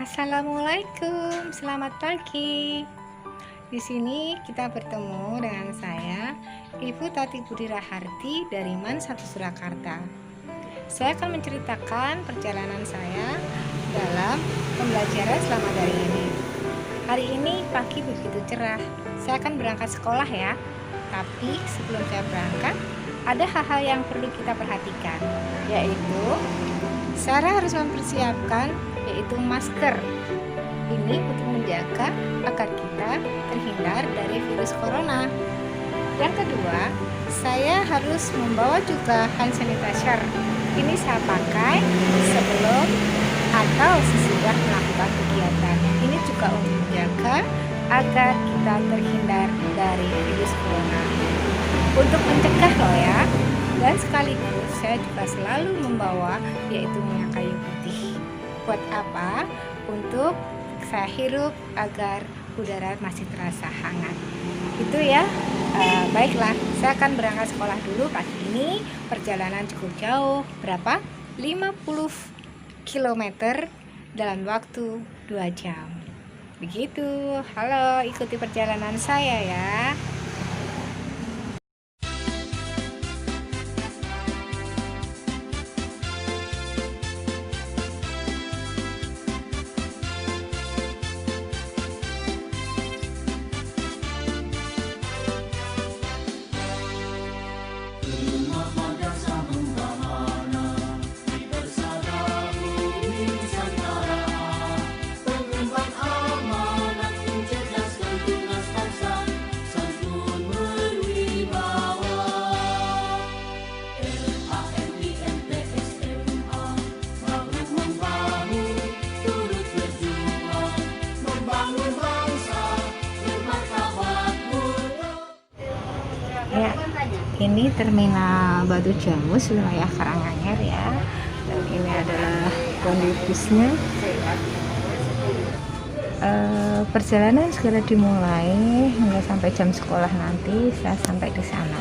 Assalamualaikum, selamat pagi. Di sini kita bertemu dengan saya, Ibu Tati Budi Raharti dari MAN 1 Surakarta. Saya akan menceritakan perjalanan saya dalam pembelajaran selama dari ini. Hari ini pagi begitu cerah. Saya akan berangkat sekolah ya. Tapi sebelum saya berangkat, ada hal-hal yang perlu kita perhatikan, yaitu Sarah harus mempersiapkan yaitu masker. Ini untuk menjaga agar kita terhindar dari virus corona. Yang kedua, saya harus membawa juga hand sanitizer. Ini saya pakai sebelum atau sesudah melakukan kegiatan. Ini juga untuk menjaga agar kita terhindar dari virus corona. Untuk mencegah loh ya. Dan sekaligus saya juga selalu membawa yaitu minyak kayu putih. Buat apa? Untuk saya hirup agar udara masih terasa hangat. Itu ya. Baiklah, saya akan berangkat sekolah dulu pagi ini. Perjalanan cukup jauh. Berapa? 50 km dalam waktu 2 jam. Begitu. Halo, ikuti perjalanan saya ya. Ya, ini terminal Batu Jamus wilayah Karanganyar ya. Dan ini adalah kondisi busnya. Perjalanan segera dimulai hingga sampai jam sekolah nanti saya sampai di sana.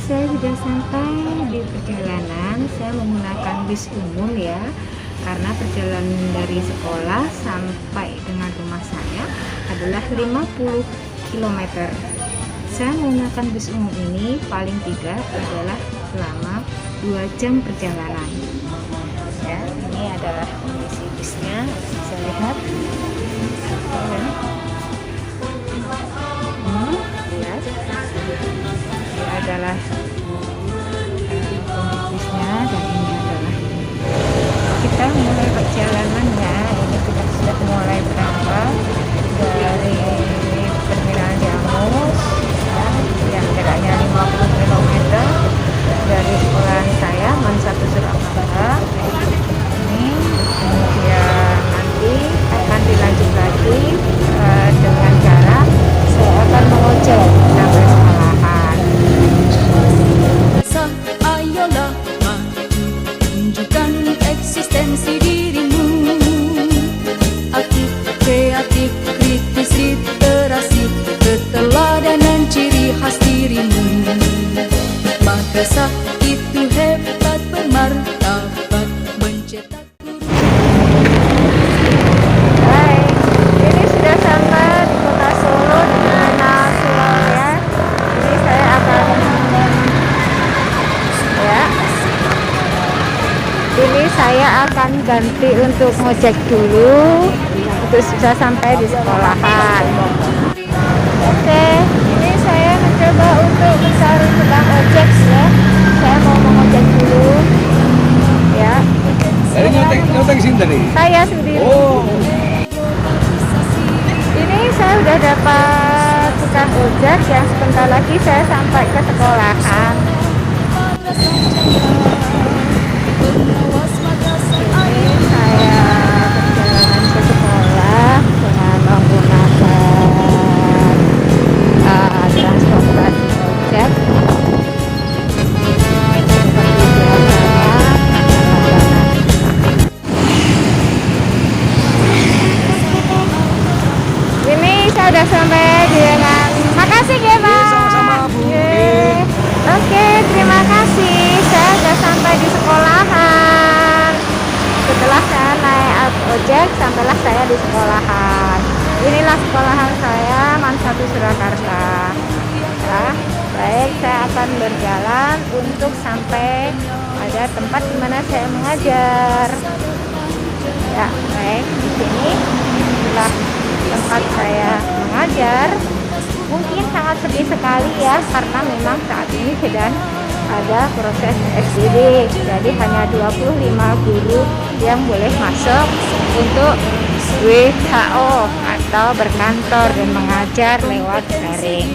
Saya sudah sampai di perjalanan. Saya menggunakan bis umum ya, karena perjalanan dari sekolah sampai dengan rumah saya adalah 50 km. Saya menggunakan bis umum ini paling tidak adalah selama 2 jam perjalanan ya. Ini adalah kondisi bisnya, bisa lihat lihat. Ini adalah kondisi bisnya, dan ini adalah kita mulai perjalanan ya. Ini kita sudah mulai berangkat dari terminal Jamus yang jaraknya 50 km dari sekolah saya MAN 1 Surakarta. Ini kemudian nanti akan dilanjut lagi dengan cara saya akan mengojek sampai sekolahan. Ayolah maju, tunjukkan eksistensi dirimu. Aktif, kreatif, kritis, literasi, keteladanan ciri khas dirimu. Madrasah itu hebat, bermartabat, mencetak guru. Hai, ini sudah sampai di kota Solo di terminal Solo ya. Jadi saya akan ya. Ini saya akan ganti untuk ngojek dulu untuk sudah sampai di sekolahan. Oke, ini saya mencoba untuk mencari tukang ojek ya. Saya mau mengojek dulu ya. Tadi nyoteng sini tadi? Saya sendiri. Oh. Ini saya udah dapat tukang ojek yang sebentar lagi saya sampai ke sekolahan. Ini saya perjalanan ke sekolah dengan menggunakan transportasi ojek. Ini saya udah sampai dengan makasih ya Pak. Sama-sama Bu. Oke, terima kasih. Saya sudah sampai di sekolahan. Inilah sekolahan saya, MAN 1 Surakarta. Ya, baik, saya akan berjalan untuk sampai pada tempat di mana saya mengajar. Ya, baik, di sini inilah tempat saya mengajar. Mungkin sangat sedih sekali ya, karena memang saat ini sedang ada proses PSBB, jadi hanya 25 guru yang boleh masuk untuk WHO atau berkantor dan mengajar lewat daring.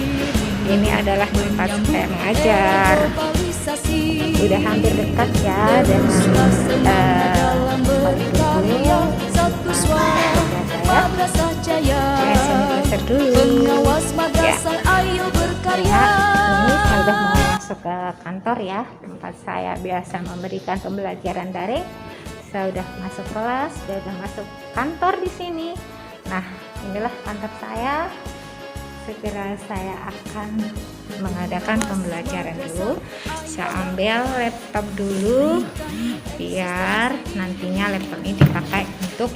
Ini adalah tempat saya mengajar. Udah hampir dekat ya dengan ini saya udah mau masuk ke kantor ya, tempat saya biasa memberikan pembelajaran daring. Saya udah masuk kelas, saya udah masuk kantor di sini. Nah, inilah kantor saya. Segera saya akan mengadakan pembelajaran dulu. Saya ambil laptop dulu biar nantinya laptop ini dipakai untuk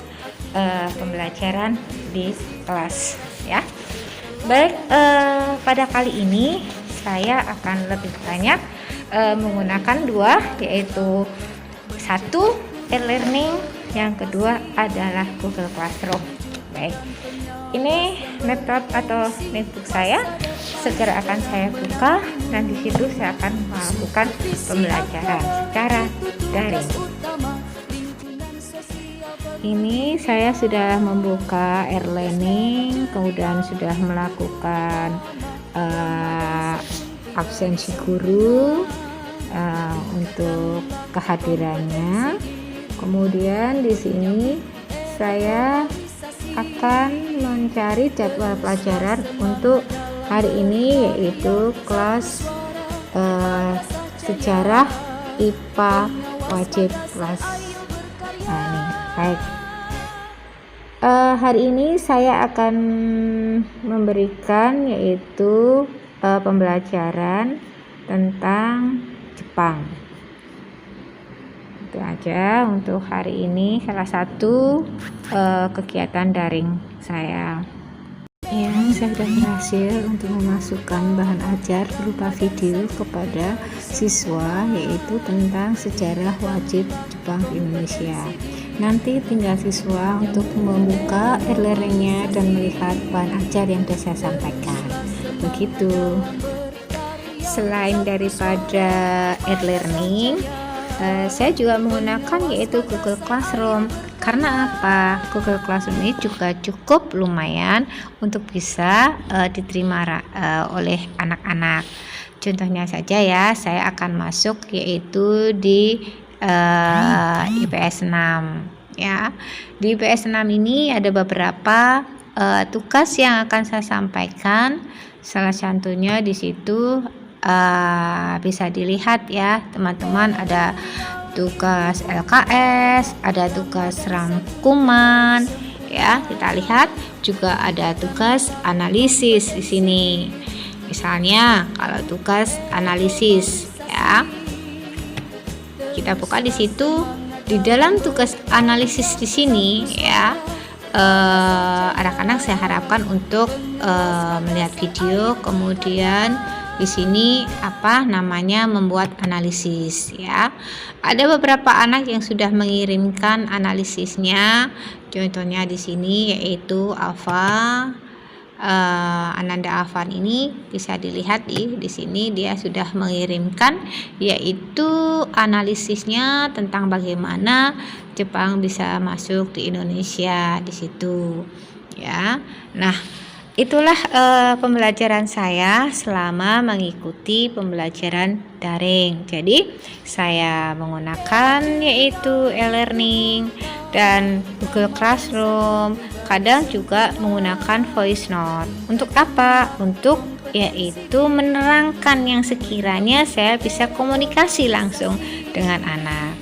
pembelajaran di kelas ya. Baik, pada kali ini saya akan lebih banyak menggunakan dua, yaitu satu e-learning, yang kedua adalah Google Classroom. Baik, ini laptop atau netbook saya segera akan saya buka, dan di situ saya akan melakukan pembelajaran secara daring. Ini saya sudah membuka e-learning, kemudian sudah melakukan absensi guru untuk kehadirannya. Kemudian di sini saya akan mencari jadwal pelajaran untuk hari ini, yaitu kelas sejarah IPA wajib kelas. Nah, ini baik. Hari ini saya akan memberikan yaitu pembelajaran tentang Jepang. Itu aja untuk hari ini, salah satu kegiatan daring saya. Ya, saya sudah berhasil untuk memasukkan bahan ajar berupa video kepada siswa, yaitu tentang sejarah wajib Jepang di Indonesia. Nanti tinggal siswa untuk membuka e-learningnya dan melihat bahan ajar yang sudah saya sampaikan. Begitu. Selain daripada e-learning, saya juga menggunakan yaitu Google Classroom. Karena apa? Google Classroom ini juga cukup lumayan untuk bisa diterima oleh anak-anak. Contohnya saja ya, saya akan masuk yaitu di IPS 6 ya. Di IPS 6 ini ada beberapa tugas yang akan saya sampaikan. Salah satunya di situ bisa dilihat ya teman-teman, ada tugas LKS, ada tugas rangkuman ya, kita lihat juga ada tugas analisis di sini. Misalnya kalau tugas analisis ya, kita buka di situ. Di dalam tugas analisis di sini ya, anak-anak saya harapkan untuk melihat video, kemudian di sini membuat analisis ya. Ada beberapa anak yang sudah mengirimkan analisisnya. Contohnya di sini yaitu Ananda Afan, ini bisa dilihat di sini dia sudah mengirimkan yaitu analisisnya tentang bagaimana Jepang bisa masuk di Indonesia di situ ya. Nah, itulah pembelajaran saya selama mengikuti pembelajaran daring. Jadi saya menggunakan yaitu e-learning dan Google Classroom, kadang juga menggunakan voice note. Untuk apa? Untuk yaitu menerangkan yang sekiranya saya bisa komunikasi langsung dengan anak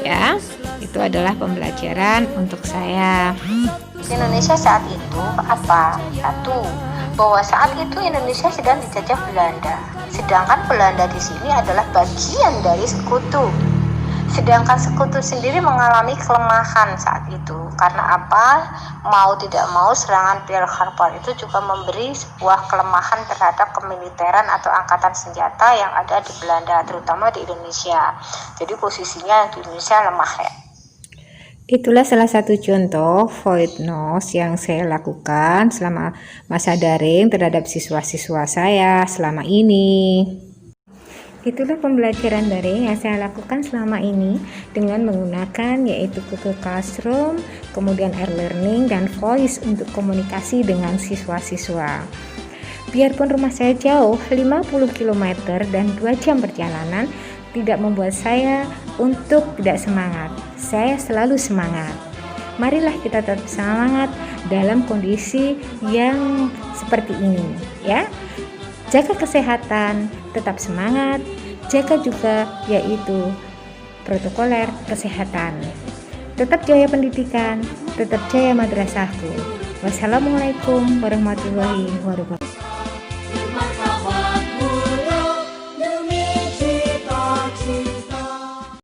ya. Itu adalah pembelajaran untuk saya. Indonesia saat itu apa? Satu, bahwa saat itu Indonesia sedang dijajah Belanda, sedangkan Belanda di sini adalah bagian dari sekutu. Sedangkan sekutu sendiri mengalami kelemahan saat itu. Karena apa? Mau tidak mau serangan Pearl Harbor itu juga memberi sebuah kelemahan terhadap kemiliteran atau angkatan senjata yang ada di Belanda, terutama di Indonesia. Jadi posisinya di Indonesia lemah ya. Itulah salah satu contoh void nose yang saya lakukan selama masa daring terhadap siswa-siswa saya selama ini. Itulah pembelajaran daring yang saya lakukan selama ini dengan menggunakan yaitu Google Classroom, kemudian e-learning dan voice untuk komunikasi dengan siswa-siswa. Biarpun rumah saya jauh 50 km dan 2 jam perjalanan, tidak membuat saya untuk tidak semangat. Saya selalu semangat. Marilah kita tetap semangat dalam kondisi yang seperti ini ya. Jaga kesehatan, tetap semangat, jaga juga yaitu protokoler kesehatan. Tetap jaya pendidikan, tetap jaya madrasahku. Wassalamualaikum warahmatullahi wabarakatuh.